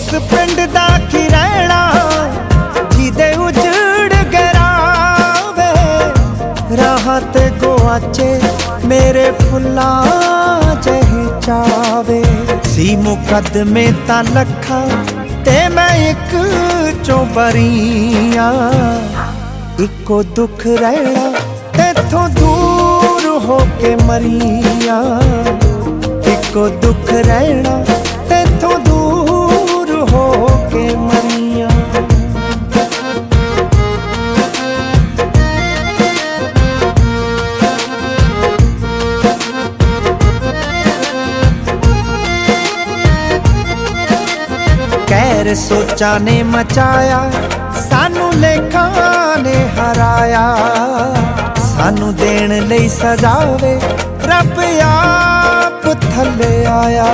ਉਸ ਪਿੰਡ ਦਾ ਕੀ ਰਹਿਣਾ ਜਿਹਦੇ ਉਜੜ ਗਰਾਵੇ, ਰਾਹਾਂ ਤੇ ਗੁਆਚੇ ਮੇਰੇ ਫੁੱਲਾਂ ਜਿਹੀ ਚਾਵੇ। ਸੀ ਮੁਕੱਦਮੇ ਤਾਂ ਲੱਖਾਂ ਤੇ ਮੈਂ ਇੱਕ ਚੋਂ ਬਰੀਆਂ, ਇੱਕੋ ਦੁੱਖ ਰਹਿਣਾ ਤੇਥੋਂ ਦੂਰ ਹੋ ਕੇ ਮਰੀਆਂ, ਇੱਕੋ ਦੁੱਖ ਰਹਿਣਾ ਤੇਥੋਂ ਦੂਰ ਹੋ ਕੇ ਮਰੀਆਂ। ਕਹਿਰ ਸੋਚਾਂ ਨੇ ਮਚਾਇਆ, ਸਾਨੂੰ ਲੇਖਾਂ ਨੇ ਹਰਾਇਆ, ਸਾਨੂੰ ਦੇਣ ਲਈ ਸਜ਼ਾਵੇ ਰੱਬ ਆਪ ਥੱਲੇ ਆਇਆ।